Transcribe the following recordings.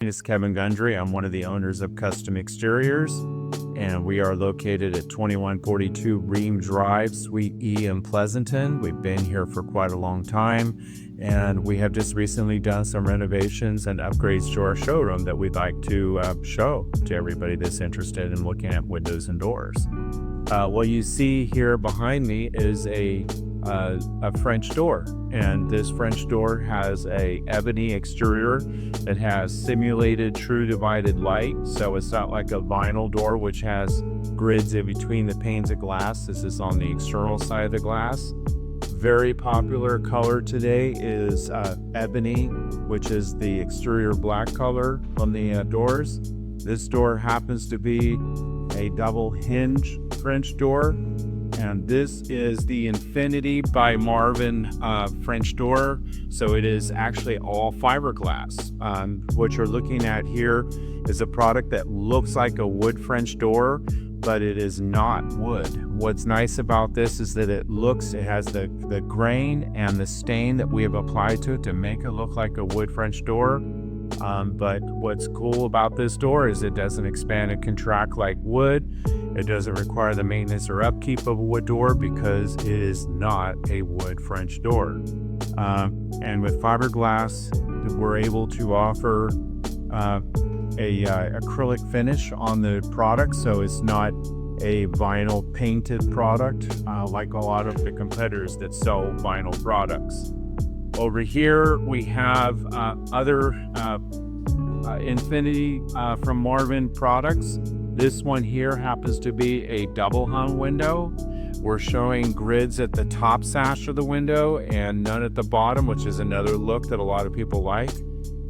is Kevin Gundry. I'm one of the owners of Custom Exteriors, and we are located at 2142 Ream Drive, Suite E in Pleasanton. We've been here for quite a long time, and we have just recently done some renovations and upgrades to our showroom that we'd like to show to everybody that's interested in looking at windows and doors. What you see here behind me is a French door, and this French door has a ebony exterior. It has simulated true divided light, so it's not like a vinyl door which has grids in between the panes of glass. This is on the external side of the glass. Very popular color today is ebony, which is the exterior black color on the doors. This door happens to be a double hinge French door, and this is the Infinity by Marvin French door. So it is actually all fiberglass. What you're looking at here is a product that looks like a wood French door, but it is not wood. What's nice about this is that it has the grain and the stain that we have applied to it to make it look like a wood French door. But what's cool about this door is it doesn't expand and contract like wood. It doesn't require the maintenance or upkeep of a wood door because it is not a wood French door. And with fiberglass, we're able to offer a acrylic finish on the product, so it's not a vinyl painted product like a lot of the competitors that sell vinyl products. Over here we have other Infinity from Marvin products. This one here happens to be a double hung window. We're showing grids at the top sash of the window and none at the bottom, which is another look that a lot of people like.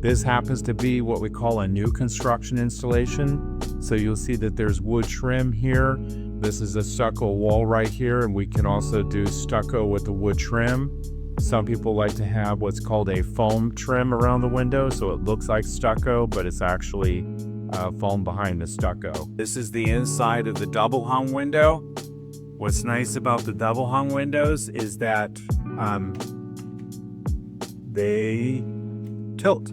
This happens to be what we call a new construction installation. So you'll see that there's wood trim here. This is a stucco wall right here, and we can also do stucco with the wood trim. Some people like to have what's called a foam trim around the window, so it looks like stucco, but it's actually foam behind the stucco. This is the inside of the double hung window. What's nice about the double hung windows is that they tilt.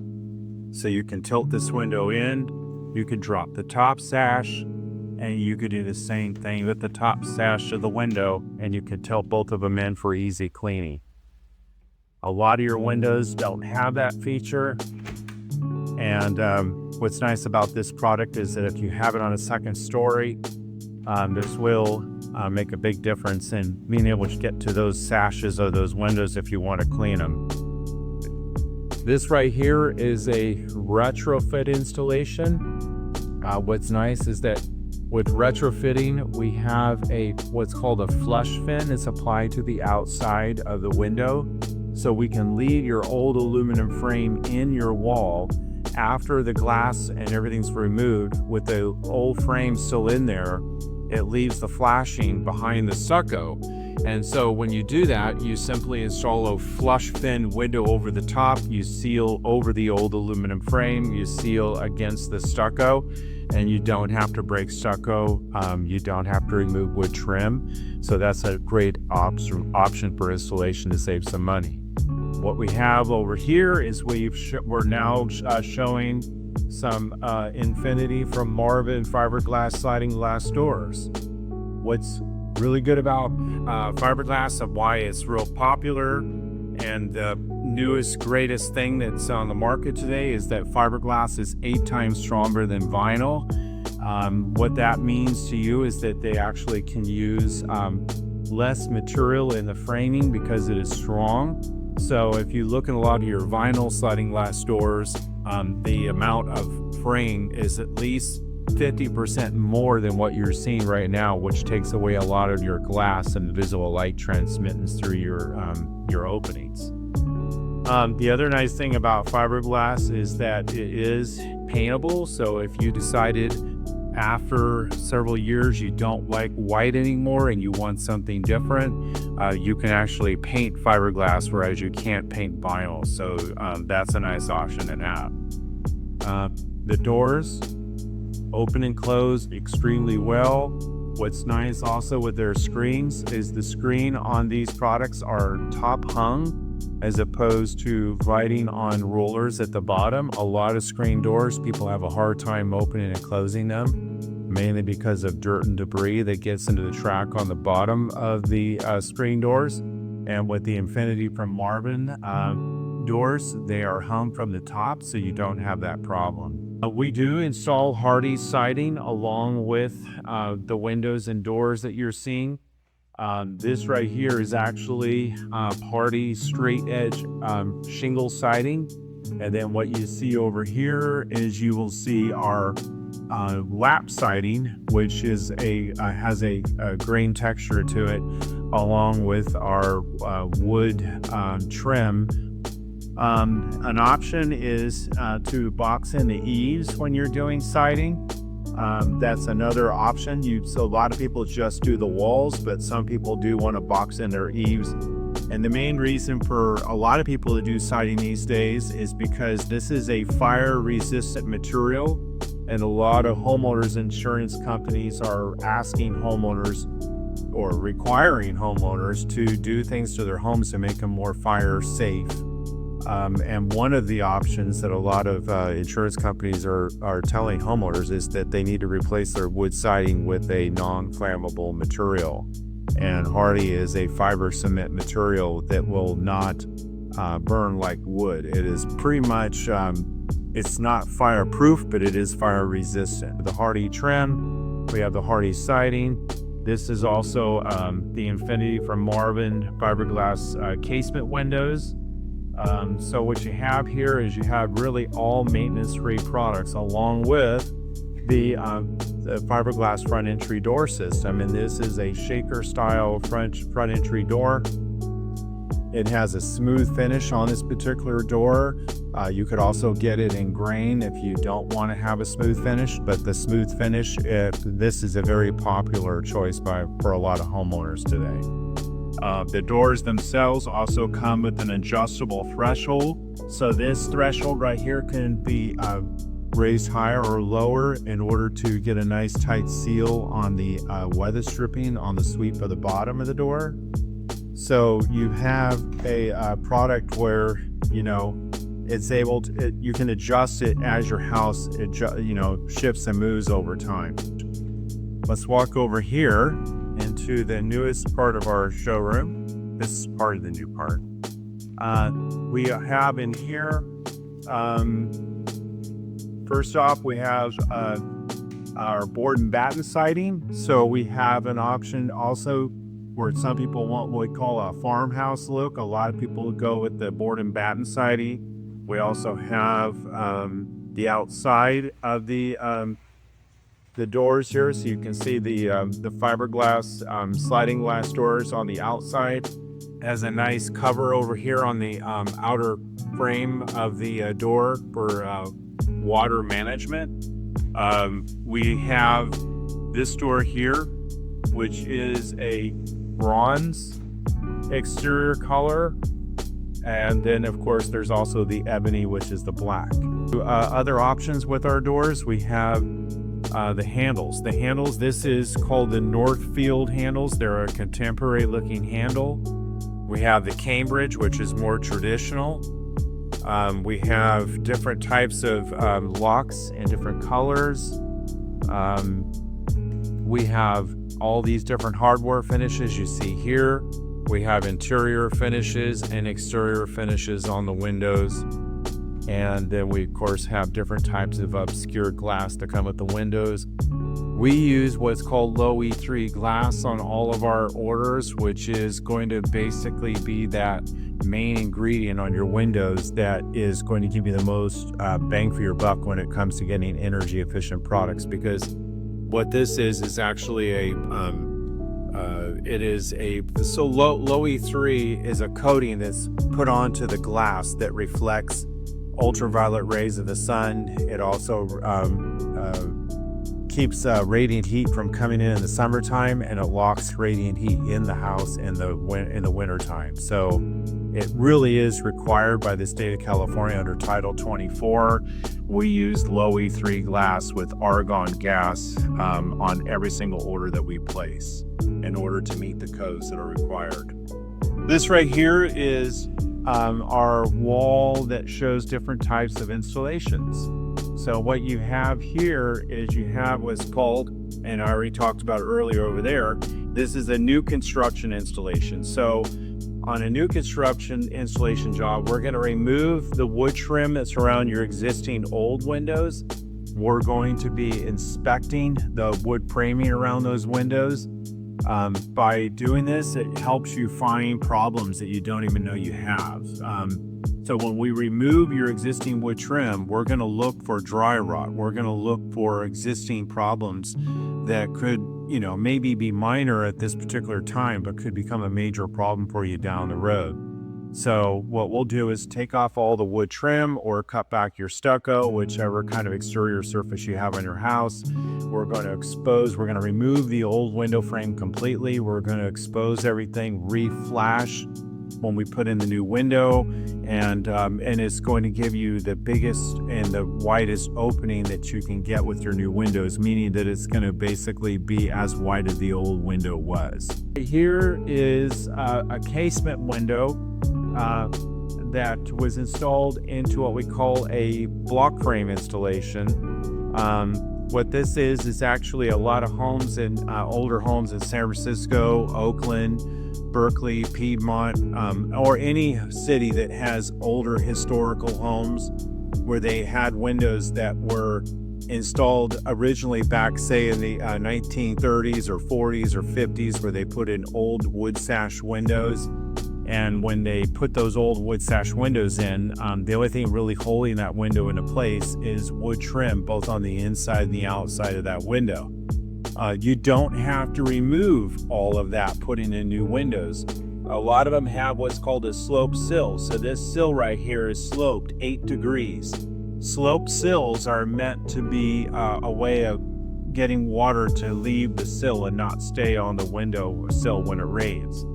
So you can tilt this window in, you can drop the top sash, and you could do the same thing with the top sash of the window, and you can tilt both of them in for easy cleaning. A lot of your windows don't have that feature, and what's nice about this product is that if you have it on a second story, this will make a big difference in being able to get to those sashes or those windows if you want to clean them. This right here is a retrofit installation. What's nice is that with retrofitting, we have what's called a flush fin. It's applied to the outside of the window. So we can leave your old aluminum frame in your wall after the glass and everything's removed with the old frame still in there. It leaves the flashing behind the stucco. And so when you do that, you simply install a flush fin window over the top, you seal over the old aluminum frame, you seal against the stucco, and you don't have to break stucco, you don't have to remove wood trim. So that's a great option for installation to save some money. What we have over here is we're now showing some Infinity from Marvin fiberglass sliding glass doors. What's really good about fiberglass and why it's real popular and the newest, greatest thing that's on the market today is that fiberglass is 8 times stronger than vinyl. What that means to you is that they actually can use less material in the framing because it is strong. So if you look at a lot of your vinyl sliding glass doors, the amount of frame is at least 50% more than what you're seeing right now, which takes away a lot of your glass and visible light transmittance through your openings. The other nice thing about fiberglass is that it is paintable. So if you decided after several years you don't like white anymore and you want something different, you can actually paint fiberglass, whereas you can't paint vinyl. So that's a nice option to have. The doors open and close extremely well. What's nice also with their screens is the screen on these products are top hung. as opposed to writing on rollers at the bottom. A lot of screen doors, people have a hard time opening and closing them, mainly because of dirt and debris that gets into the track on the bottom of the screen doors. And with the Infinity from Marvin doors, they are hung from the top, so you don't have that problem. We do install Hardie siding along with the windows and doors that you're seeing. This right here is actually Hardie straight edge shingle siding. And then what you see over here is you will see our lap siding, which is has a grain texture to it, along with our wood trim. An option is to box in the eaves when you're doing siding. That's another option. So a lot of people just do the walls, but some people do want to box in their eaves. And the main reason for a lot of people to do siding these days is because this is a fire resistant material, and a lot of homeowners insurance companies are asking homeowners or requiring homeowners to do things to their homes to make them more fire safe. And one of the options that a lot of insurance companies are telling homeowners is that they need to replace their wood siding with a non-flammable material. And Hardie is a fiber cement material that will not burn like wood. It is pretty much, it's not fireproof, but it is fire resistant. The Hardie trim, we have the Hardie siding. This is also the Infinity from Marvin fiberglass casement windows. So what you have here is you have really all maintenance-free products along with the fiberglass front entry door system. And this is a shaker style front entry door. It has a smooth finish on this particular door. You could also get it in grain if you don't want to have a smooth finish, but the smooth finish, this is a very popular choice for a lot of homeowners today. The doors themselves also come with an adjustable threshold. So this threshold right here can be raised higher or lower in order to get a nice tight seal on the weather stripping on the sweep of the bottom of the door. So you have a product where, it's able to, you can adjust it as your house, shifts and moves over time. Let's walk over here into the newest part of our showroom. This is part of the new part. We have in here, first off, we have our board and batten siding. So we have an option also where some people want what we call a farmhouse look. A lot of people go with the board and batten siding. We also have the outside of the doors here, so you can see the fiberglass sliding glass doors on the outside. Has a nice cover over here on the outer frame of the door for water management. We have this door here, which is a bronze exterior color, and then of course there's also the ebony, which is the black. Other options with our doors, we have the handles. This is called the Northfield handles. They're a contemporary looking handle. We have the Cambridge, which is more traditional. We have different types of locks in different colors. We have all these different hardware finishes you see here. We have interior finishes and exterior finishes on the windows. And then we, of course, have different types of obscure glass that come with the windows. We use what's called low E3 glass on all of our orders, which is going to basically be that main ingredient on your windows that is going to give you the most bang for your buck when it comes to getting energy efficient products. Because what this is actually low E3 is a coating that's put onto the glass that reflects ultraviolet rays of the sun. It also keeps radiant heat from coming in the summertime, and it locks radiant heat in the house in the wintertime. So it really is required by the state of California under Title 24. We use low E3 glass with argon gas on every single order that we place in order to meet the codes that are required. This right here is our wall that shows different types of installations. So what you have here is you have what's called, and I already talked about earlier over there, this is a new construction installation. So on a new construction installation job, we're going to remove the wood trim that's around your existing old windows. We're going to be inspecting the wood framing around those windows. By doing this, it helps you find problems that you don't even know you have. So when we remove your existing wood trim, we're going to look for dry rot. We're going to look for existing problems that could, maybe be minor at this particular time, but could become a major problem for you down the road. So what we'll do is take off all the wood trim or cut back your stucco, whichever kind of exterior surface you have on your house. We're going to remove the old window frame completely. We're going to expose everything, re-flash when we put in the new window, and it's going to give you the biggest and the widest opening that you can get with your new windows, meaning that it's going to basically be as wide as the old window was. Here is a casement window that was installed into what we call a block frame installation. What this is actually a lot of homes in older homes in San Francisco, Oakland, Berkeley, Piedmont, or any city that has older historical homes where they had windows that were installed originally back, say, in the 1930s or 40s or 50s, where they put in old wood sash windows. And when they put those old wood sash windows in, the only thing really holding that window into place is wood trim, both on the inside and the outside of that window. You don't have to remove all of that putting in new windows. A lot of them have what's called a slope sill. So this sill right here is sloped 8 degrees. Slope sills are meant to be a way of getting water to leave the sill and not stay on the window sill when it rains.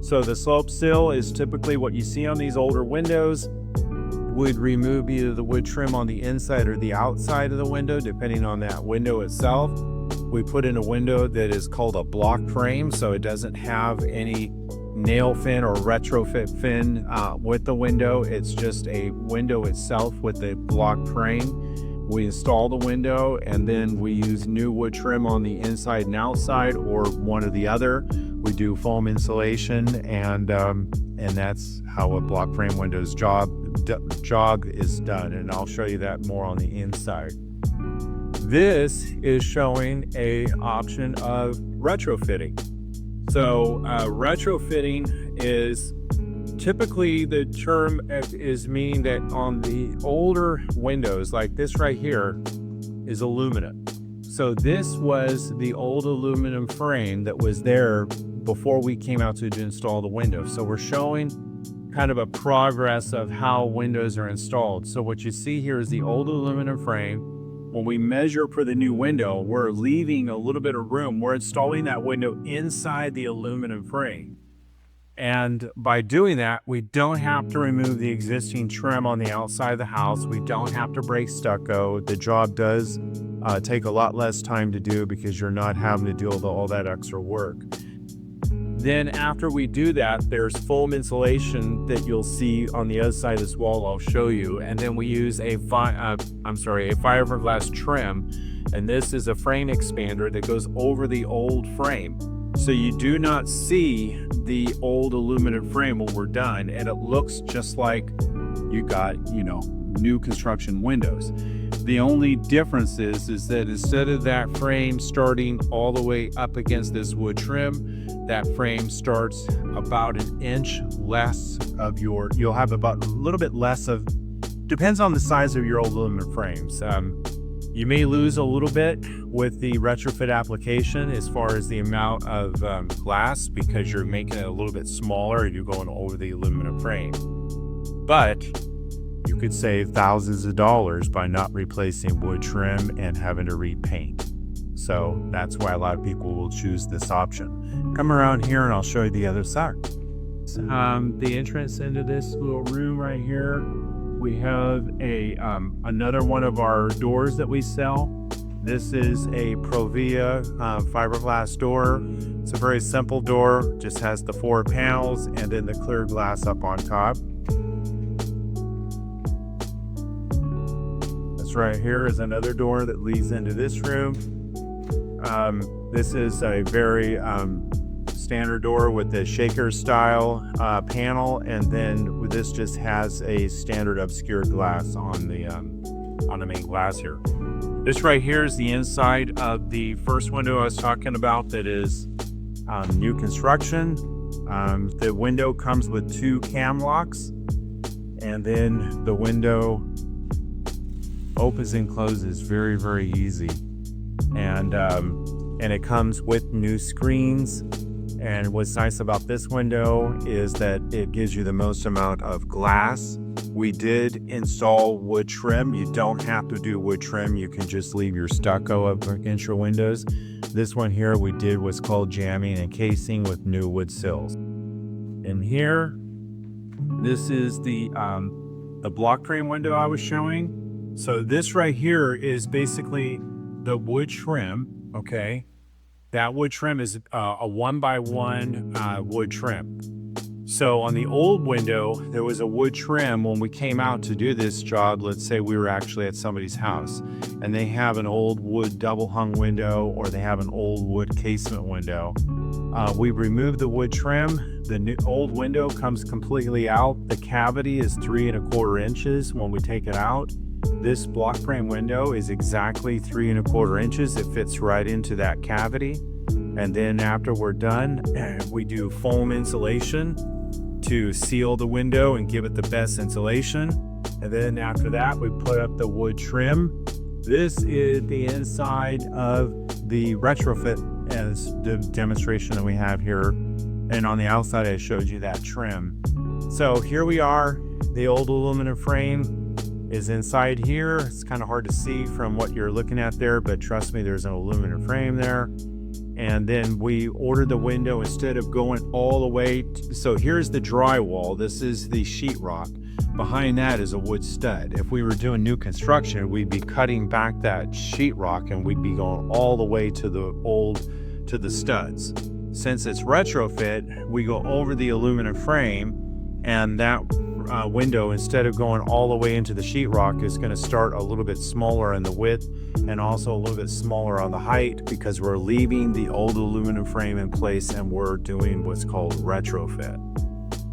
So the slope sill is typically what you see on these older windows. Would remove either the wood trim on the inside or the outside of the window, depending on that window itself. We put in a window that is called a block frame, so it doesn't have any nail fin or retrofit fin with the window. It's just a window itself with a block frame. We install the window, and then we use new wood trim on the inside and outside, or one or the other. We do foam insulation, and that's how a block frame window's job is done. And I'll show you that more on the inside. This is showing a option of retrofitting. So retrofitting is typically, the term is meaning that on the older windows, like this right here, is aluminum. So this was the old aluminum frame that was there before we came out to install the window. So we're showing kind of a progress of how windows are installed. So what you see here is the old aluminum frame. When we measure for the new window, we're leaving a little bit of room. We're installing that window inside the aluminum frame. And by doing that, we don't have to remove the existing trim on the outside of the house. We don't have to break stucco. The job does take a lot less time to do because you're not having to deal with all that extra work. Then after we do that, there's foam insulation that you'll see on the other side of this wall. I'll show you. And then we use a fiberglass trim. And this is a frame expander that goes over the old frame. So you do not see the old aluminum frame when we're done, and it looks just like you got, new construction windows. The only difference is that instead of that frame starting all the way up against this wood trim, that frame starts about an inch less of you'll have about a little bit less of, depends on the size of your old aluminum frames. You may lose a little bit with the retrofit application as far as the amount of glass, because you're making it a little bit smaller and you're going over the aluminum frame. But you could save thousands of dollars by not replacing wood trim and having to repaint. So that's why a lot of people will choose this option. Come around here and I'll show you the other side. The entrance into this little room right here, we have another one of our doors that we sell. This is a ProVia fiberglass door. It's a very simple door, just has the 4 panels and then the clear glass up on top. This right here is another door that leads into this room. This is a very standard door with the shaker style panel, and then this just has a standard obscured glass on the main glass here. This right here is the inside of the first window I was talking about that is new construction. The window comes with 2 cam locks, and then the window opens and closes very, very easy. And it comes with new screens. And what's nice about this window is that it gives you the most amount of glass. We did install wood trim. You don't have to do wood trim. You can just leave your stucco up against your windows. This one here we did what's called jamming and casing with new wood sills. And here, this is the block frame window I was showing. So this right here is basically the wood trim, okay? That wood trim is a 1x1 wood trim. So on the old window, there was a wood trim when we came out to do this job. Let's say we were actually at somebody's house and they have an old wood double hung window, or they have an old wood casement window. We removed the wood trim. The new old window comes completely out. The cavity is 3 1/4 inches when we take it out. This block frame window is exactly 3 1/4 inches. It fits right into that cavity. And then after we're done, we do foam insulation to seal the window and give it the best insulation. And then after that, we put up the wood trim. This is the inside of the retrofit as the demonstration that we have here. And on the outside, I showed you that trim. So here we are. The old aluminum frame is inside here. It's kind of hard to see from what you're looking at there, but trust me, there's an aluminum frame there. And then we ordered the window instead of going all the way. So here's the drywall. This is the sheetrock. Behind that is a wood stud. If we were doing new construction, we'd be cutting back that sheetrock and we'd be going all the way to the studs. Since it's retrofit, we go over the aluminum frame, and that window, instead of going all the way into the sheetrock, is going to start a little bit smaller in the width and also a little bit smaller on the height, because we're leaving the old aluminum frame in place and we're doing what's called retrofit.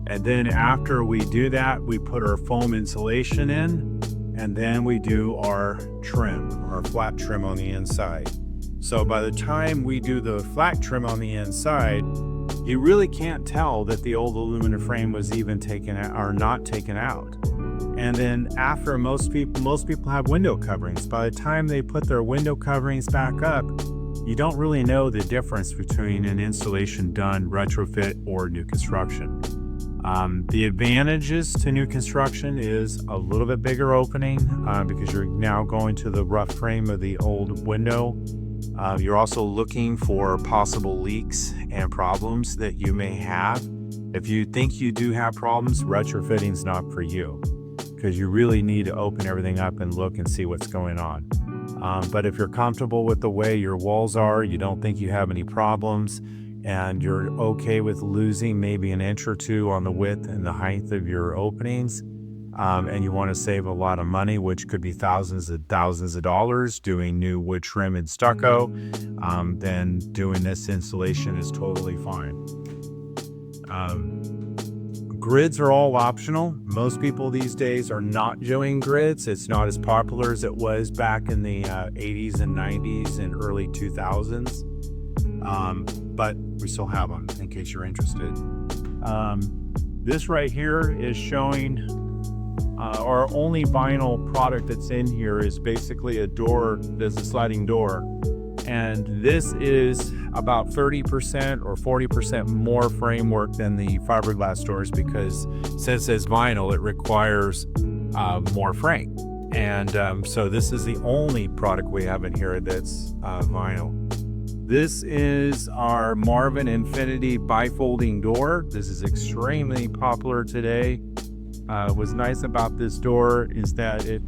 And then after we do that, we put our foam insulation in, and then we do our trim, our flat trim on the inside. So by the time we do the flat trim on the inside, you really can't tell that the old aluminum frame was even taken out or not taken out. And then after, most people have window coverings. By the time they put their window coverings back up, you don't really know the difference between an installation done retrofit or new construction. The advantages to new construction is a little bit bigger opening because you're now going to the rough frame of the old window. You're also looking for possible leaks and problems that you may have. If you think you do have problems, retrofitting is not for you, because you really need to open everything up and look and see what's going on. But if you're comfortable with the way your walls are, you don't think you have any problems, and you're okay with losing maybe an inch or 2 on the width and the height of your openings, and you want to save a lot of money, which could be thousands of dollars doing new wood trim and stucco, then doing this installation is totally fine. Grids are all optional. Most people these days are not doing grids. It's not as popular as it was back in the 80s and 90s and early 2000s. But we still have them in case you're interested. This right here is showing our only vinyl product that's in here is basically a door. There's a sliding door, and this is about 30% or 40% more framework than the fiberglass doors, because since it's vinyl, it requires more frame. And so this is the only product we have in here that's vinyl. This is our Marvin Infinity bifolding door. This is extremely popular today. What's nice about this door is that it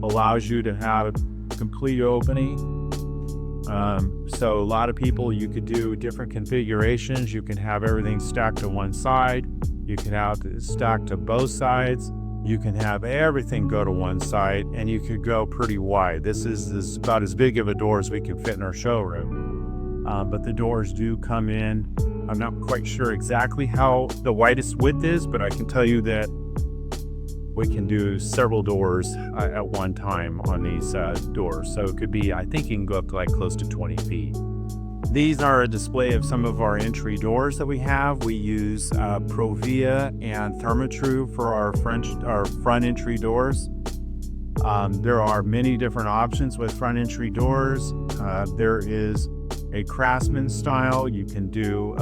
allows you to have complete opening. So a lot of people, you could do different configurations. You can have everything stacked to one side. You can have it stacked to both sides. You can have everything go to one side, and you could go pretty wide. This is about as big of a door as we can fit in our showroom. But the doors do come in. I'm not quite sure exactly how the widest width is, but I can tell you that we can do several doors at one time on these doors. So it could be, I think you can go up to like close to 20 feet. These are a display of some of our entry doors that we have. We use ProVia and Therma-Tru for our front entry doors. There are many different options with front entry doors. There is a craftsman style. You can do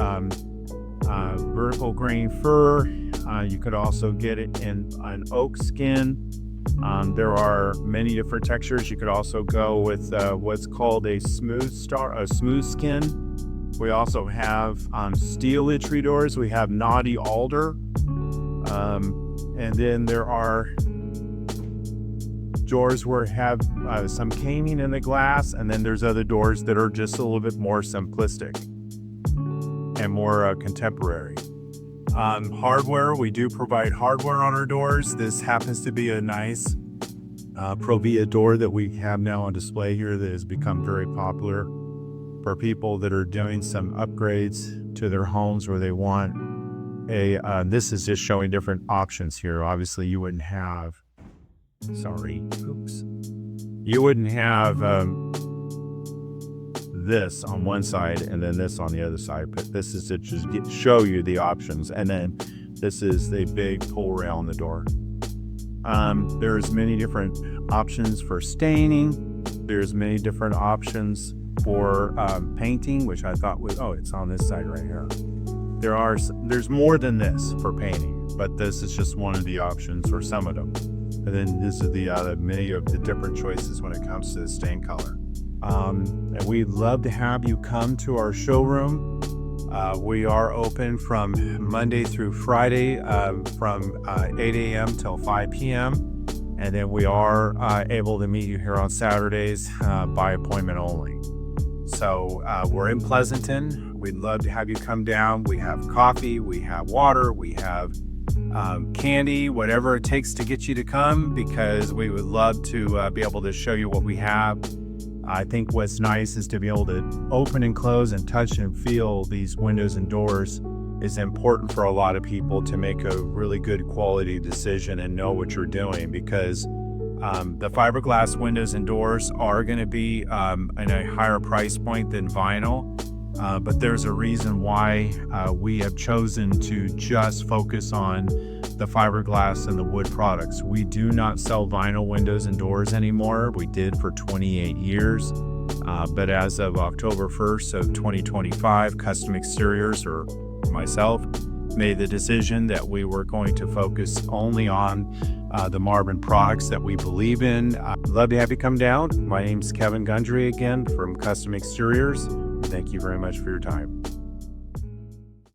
vertical grain fir. You could also get it in an oak skin. There are many different textures. You could also go with what's called a smooth skin. We also have steel entry doors. We have knotty alder. And then there are doors where have some caning in the glass. And then there's other doors that are just a little bit more simplistic and more contemporary. Hardware, we do provide hardware on our doors. This happens to be a nice ProVia door that we have now on display here that has become very popular for people that are doing some upgrades to their homes where they want this is just showing different options here. Obviously you wouldn't have, you wouldn't have this on one side and then this on the other side, but this is to just show you the options. And then this is the big pull rail on the door. There's many different options for staining. There's many different options for painting, which I thought was, it's on this side right here. There's more than this for painting, but this is just one of the options or some of them. And then this is the many of the different choices when it comes to the stain color. And we'd love to have you come to our showroom. We are open from Monday through Friday from 8 a.m. till 5 p.m. And then we are able to meet you here on Saturdays by appointment only. So we're in Pleasanton. We'd love to have you come down. We have coffee, we have water, we have candy, whatever it takes to get you to come, because we would love to be able to show you what we have. I think what's nice is to be able to open and close and touch and feel these windows and doors is important for a lot of people to make a really good quality decision and know what you're doing, because the fiberglass windows and doors are going to be in a higher price point than vinyl. But there's a reason why we have chosen to just focus on the fiberglass and the wood products. We do not sell vinyl windows and doors anymore. We did for 28 years. But as of October 1st of 2025, Custom Exteriors, or myself, made the decision that we were going to focus only on the Marvin products that we believe in. I'd love to have you come down. My name's Kevin Gundry again from Custom Exteriors. Thank you very much for your time.